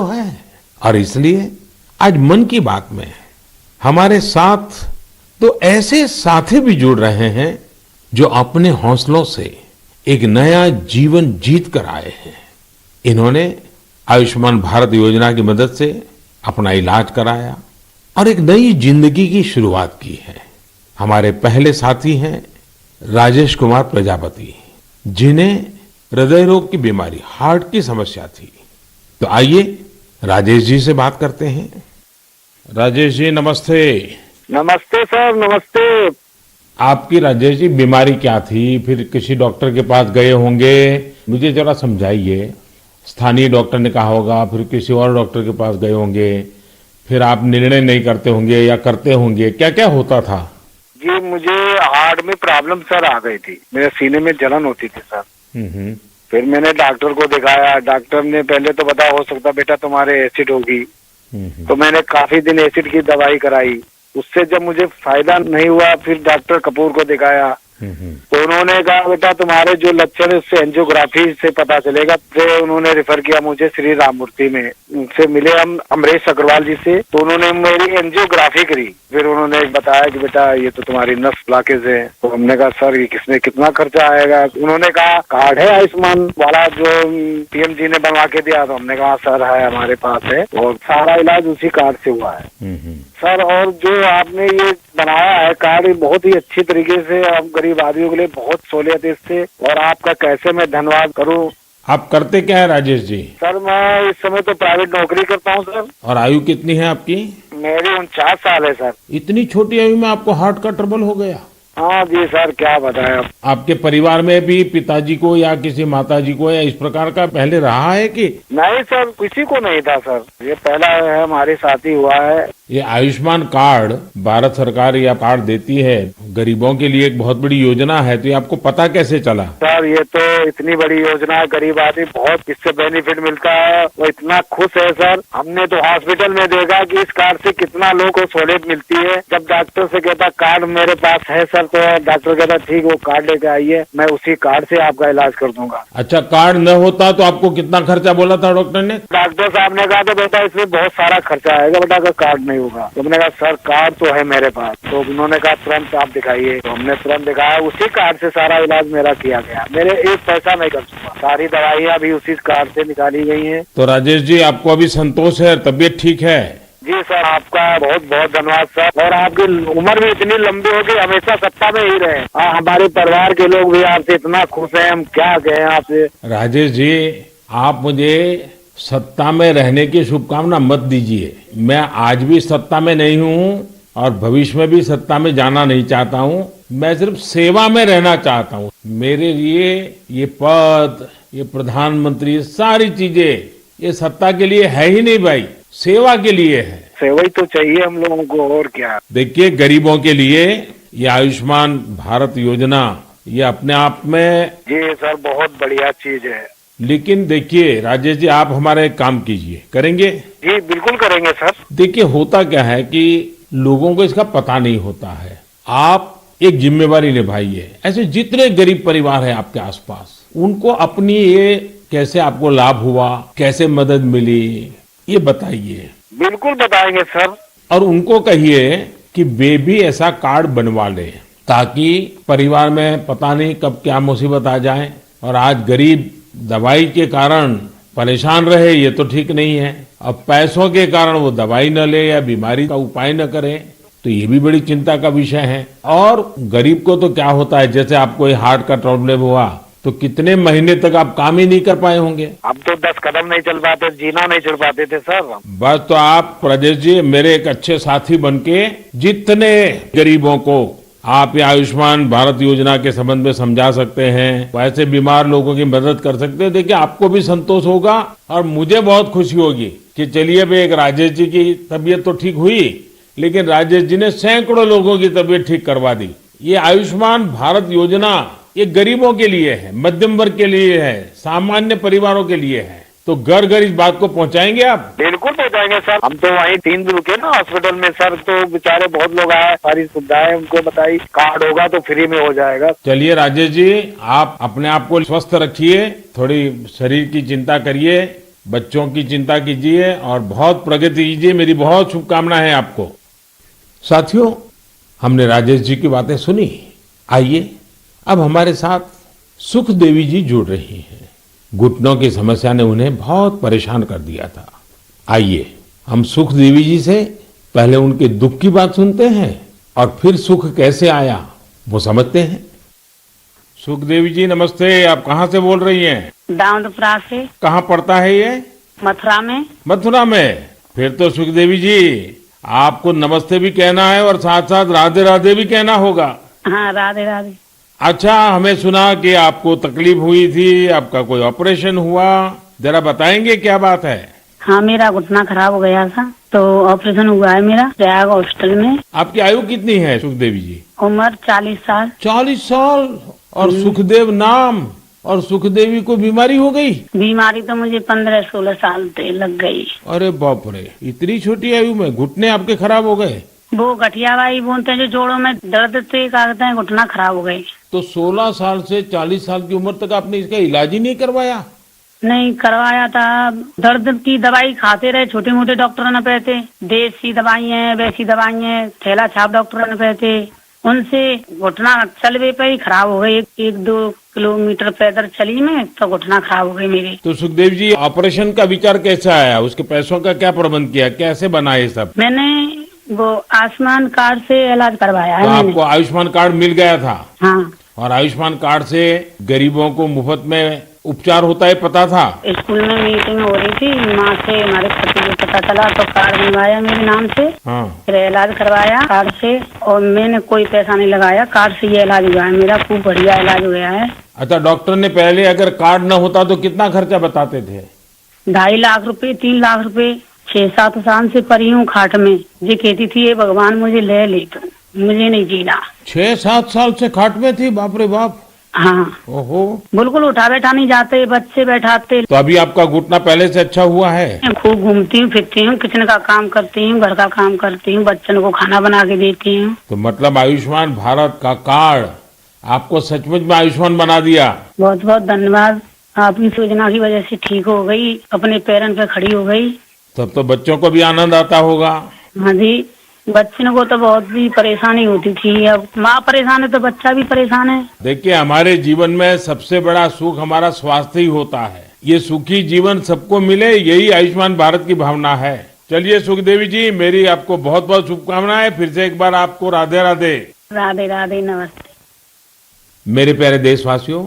है। और इसलिए आज मन की बात में हमारे साथ तो ऐसे साथी भी जुड़ रहे हैं जो अपने हौसलों से एक नया जीवन जीत कर आए हैं। इन्होंने आयुष्मान भारत योजना की मदद से अपना इलाज कराया और एक नई जिंदगी की शुरुआत की है। हमारे पहले साथी हैं राजेश कुमार प्रजापति, जिन्हें हृदय रोग की बीमारी, हार्ट की समस्या थी। तो आइए राजेश जी से बात करते हैं। राजेश जी नमस्ते। नमस्ते सर, नमस्ते। आपकी राजेश जी बीमारी क्या थी? फिर किसी डॉक्टर के पास गए होंगे, मुझे जरा समझाइए। स्थानीय डॉक्टर ने कहा होगा, फिर किसी और डॉक्टर के पास गए होंगे, फिर आप निर्णय नहीं करते होंगे या करते होंगे, क्या क्या होता था? जी, मुझे हार्ट में प्रॉब्लम सर आ गई थी, मेरे सीने में जलन होती थी सर। फिर मैंने डॉक्टर को दिखाया। डॉक्टर ने पहले तो बताया हो सकता बेटा तुम्हारे एसिड होगी। तो मैंने काफी दिन एसिड की दवाई कराई। उससे जब मुझे फायदा नहीं हुआ, फिर डॉक्टर कपूर को दिखाया। तो उन्होंने कहा बेटा तुम्हारे जो लक्षण है उससे एंजियोग्राफी से पता चलेगा। फिर उन्होंने रेफर किया मुझे श्री राममूर्ति में। उनसे मिले हम अमरेश अग्रवाल जी से, तो उन्होंने मेरी एंजियोग्राफी करी। फिर उन्होंने बताया कि बेटा ये तो तुम्हारी नस ब्लॉकेज है। तो हमने कहा सर ये किसमें कितना खर्चा आएगा? उन्होंने कहा कार्ड है आयुष्मान वाला जो पीएम जी ने बनवा के दिया। तो हमने कहा सर है हमारे पास है, और सारा इलाज उसी कार्ड से हुआ है सर। और जो आपने ये बनाया है कार्ड, ये बहुत ही अच्छी तरीके से आप गरीब आदमियों के लिए बहुत सहूलियत है इससे। और आपका कैसे मैं धन्यवाद करूं। आप करते क्या है राजेश जी? सर मैं इस समय तो प्राइवेट नौकरी करता हूं सर। और आयु कितनी है आपकी? मेरी 49 साल है सर। इतनी छोटी आयु में आपको हार्ट का ट्रबल हो गया? हाँ जी सर, क्या बताएं आप। आपके परिवार में भी पिताजी को या किसी माताजी को या इस प्रकार का पहले रहा है कि? नहीं सर, किसी को नहीं था सर, ये पहला है हमारे साथ ही हुआ है। ये आयुष्मान कार्ड भारत सरकार या कार्ड देती है गरीबों के लिए, एक बहुत बड़ी योजना है। तो ये आपको पता कैसे चला? सर ये तो इतनी बड़ी योजना है, गरीब आदमी बहुत इससे बेनिफिट मिलता है। वो इतना खुश है सर। हमने तो हॉस्पिटल में देखा कि इस कार्ड से कितना लोगों को सहूलियत मिलती है। जब डॉक्टर से कहता कार्ड मेरे पास है सर, तो डॉक्टर कहता ठीक वो कार्ड लेके आइए, मैं उसी कार्ड से आपका इलाज कर दूंगा। अच्छा, कार्ड न होता तो आपको कितना खर्चा बोला था डॉक्टर ने? डॉक्टर साहब ने कहा था बेटा इसमें बहुत सारा खर्चा आएगा बेटा अगर कार्ड नहीं होगा। तो मैंने कहा सर कार्ड तो है मेरे पास। तो उन्होंने कहा तुरंत आप दिखाइए। तो हमने तुरंत दिखाया, उसी कार्ड से सारा इलाज मेरा किया गया। मेरे एक पैसा नहीं खर्च हुआ, सारी दवाइयाँ भी उसी कार्ड से निकाली गई हैं। तो राजेश जी आपको अभी संतोष है, तबीयत ठीक है? जी सर, आपका बहुत बहुत धन्यवाद सर। और आपकी उम्र भी इतनी लंबी होगी, हमेशा सत्ता में ही रहे। हमारे परिवार के लोग भी आपसे इतना खुश हैं, हम क्या कहें आपसे। राजेश जी आप मुझे सत्ता में रहने की शुभकामना मत दीजिए। मैं आज भी सत्ता में नहीं हूँ और भविष्य में भी सत्ता में जाना नहीं चाहता हूँ। मैं सिर्फ सेवा में रहना चाहता हूँ। मेरे लिए ये पद, ये प्रधानमंत्री, सारी चीजें ये सत्ता के लिए है ही नहीं भाई, सेवा के लिए है। सेवा ही तो चाहिए हम लोगों को, और क्या। देखिए गरीबों के लिए ये आयुष्मान भारत योजना ये अपने आप में जी सर बहुत बढ़िया चीज है। लेकिन देखिए राजेश जी आप हमारा एक काम कीजिए, करेंगे? जी बिल्कुल करेंगे सर। देखिए होता क्या है कि लोगों को इसका पता नहीं होता है। आप एक जिम्मेवारी निभाइए। ऐसे जितने गरीब परिवार हैं आपके आसपास, उनको अपनी ये कैसे आपको लाभ हुआ, कैसे मदद मिली, ये बताइए। बिल्कुल बताएंगे सर। और उनको कहिए कि वे भी ऐसा कार्ड बनवा ले, ताकि परिवार में पता नहीं कब क्या मुसीबत आ जाए। और आज गरीब दवाई के कारण परेशान रहे, ये तो ठीक नहीं है। अब पैसों के कारण वो दवाई न ले या बीमारी का उपाय न करे, तो ये भी बड़ी चिंता का विषय है। और गरीब को तो क्या होता है, जैसे आपको ये हार्ट का प्रॉब्लम हुआ, तो कितने महीने तक आप काम ही नहीं कर पाए होंगे। अब तो 10 कदम नहीं चल पाते, जीना नहीं चढ़ पाते थे सर। बस तो आप राजेश जी मेरे एक अच्छे साथी बनके जितने गरीबों को आप ये आयुष्मान भारत योजना के संबंध में समझा सकते हैं, वैसे बीमार लोगों की मदद कर सकते हैं। देखिए आपको भी संतोष होगा और मुझे बहुत खुशी होगी कि चलिए भाई एक राजेश जी की तबीयत तो ठीक हुई, लेकिन राजेश जी ने सैकड़ों लोगों की तबीयत ठीक करवा दी। ये आयुष्मान भारत योजना ये गरीबों के लिए है, मध्यम वर्ग के लिए है, सामान्य परिवारों के लिए है। तो घर घर इस बात को पहुंचाएंगे आप? बिल्कुल पहुंचाएंगे सर। हम तो वहीं 3 दिन रुके ना हॉस्पिटल में सर, तो बेचारे बहुत लोग आए, सारी सुविधाएं उनको बताई, कार्ड होगा तो फ्री में हो जाएगा। चलिए राजेश जी आप अपने आप को स्वस्थ रखिए, थोड़ी शरीर की चिंता करिए, बच्चों की चिंता कीजिए और बहुत प्रगति कीजिए। मेरी बहुत शुभकामनाएं हैं आपको। साथियों, हमने राजेश जी की बातें सुनी। आइए अब हमारे साथ सुख देवी जी जुड़ रही हैं। घुटनों की समस्या ने उन्हें बहुत परेशान कर दिया था। आइए हम सुख देवी जी से पहले उनके दुख की बात सुनते हैं और फिर सुख कैसे आया वो समझते हैं। सुख देवी जी नमस्ते, आप कहाँ से बोल रही हैं? दाऊदपुरा से। कहाँ पड़ता है ये? मथुरा में। मथुरा में। फिर तो सुख देवी जी आपको नमस्ते भी कहना है और साथ साथ राधे राधे भी कहना होगा। हाँ, राधे राधे। अच्छा, हमें सुना कि आपको तकलीफ हुई थी, आपका कोई ऑपरेशन हुआ, जरा बताएंगे क्या बात है? हाँ, मेरा घुटना खराब हो गया था तो ऑपरेशन हुआ है मेरा प्रयाग हॉस्पिटल में। आपकी आयु कितनी है सुखदेवी जी? उम्र 40 साल। 40 साल और सुखदेव नाम, और सुखदेवी को बीमारी हो गई? बीमारी तो मुझे 15-16 साल से लग गई। अरे बाप रे, इतनी छोटी आयु में घुटने आपके खराब हो गए? वो गठियावाई बोलते हैं, जो जोड़ों में दर्द थे, कहते हैं घुटना खराब हो गई। तो 16 साल से 40 साल की उम्र तक आपने इसका इलाज ही नहीं करवाया? नहीं करवाया था। दर्द की दवाई खाते रहे, छोटे मोटे डॉक्टरों ने कहते, देसी दवाई है, वैसी दवाई है, थैला छाप डॉक्टरों ने कहते, उनसे घुटना चलवे पे ही खराब हो गई। 1-2 किलोमीटर पैदल चली मैं तो घुटना खराब हो गई मेरी। तो सुखदेव जी ऑपरेशन का विचार कैसे आया? उसके पैसों का क्या प्रबंध किया, कैसे बना ये सब? मैंने वो आयुष्मान कार्ड से इलाज करवाया है। तो आपको आयुष्मान कार्ड मिल गया था? हाँ। और आयुष्मान कार्ड से गरीबों को मुफ्त में उपचार होता है, पता था? स्कूल में मीटिंग हो रही थी, माँ से हमारे पति को पता चला तो कार्ड बनवाया मेरे नाम से। हाँ। फिर इलाज करवाया कार्ड से और मैंने कोई पैसा नहीं लगाया। कार्ड से ये इलाज हुआ है मेरा, खूब बढ़िया इलाज हो गया है। अच्छा, डॉक्टर ने पहले अगर कार्ड न होता तो कितना खर्चा बताते थे? 2.5 लाख रुपए, 3 लाख रुपए। 6-7 साल से पड़ी हूँ खाट में। ये कहती थी ये भगवान मुझे ले तो मुझे नहीं जीना। 6-7 साल से खाट में थी? बाप रे बाप। हाँ। ओहो। बिल्कुल उठा बैठा नहीं जाते, बच्चे बैठाते। तो अभी आपका घुटना पहले से अच्छा हुआ है? मैं खूब घूमती हूँ, फिरती हूँ, किचन का काम करती हूँ, घर का काम करती हूँ, बच्चों को खाना बना के देती हूँ। तो मतलब आयुष्मान भारत का कार्ड आपको सचमुच में आयुष्मान बना दिया। बहुत बहुत धन्यवाद। आपकी योजना की वजह से ठीक हो गई, अपने पैरों पे खड़ी हो गई। तब तो बच्चों को भी आनंद आता होगा। हाँ जी, बच्चों को तो बहुत भी परेशानी होती थी। अब माँ परेशान है तो बच्चा भी परेशान है। देखिए, हमारे जीवन में सबसे बड़ा सुख हमारा स्वास्थ्य ही होता है। ये सुखी जीवन सबको मिले, यही आयुष्मान भारत की भावना है। चलिए सुखदेवी जी, मेरी आपको बहुत बहुत शुभकामनाएं। फिर से एक बार आपको राधे राधे। राधे राधे, नमस्ते। मेरे प्यारे देशवासियों,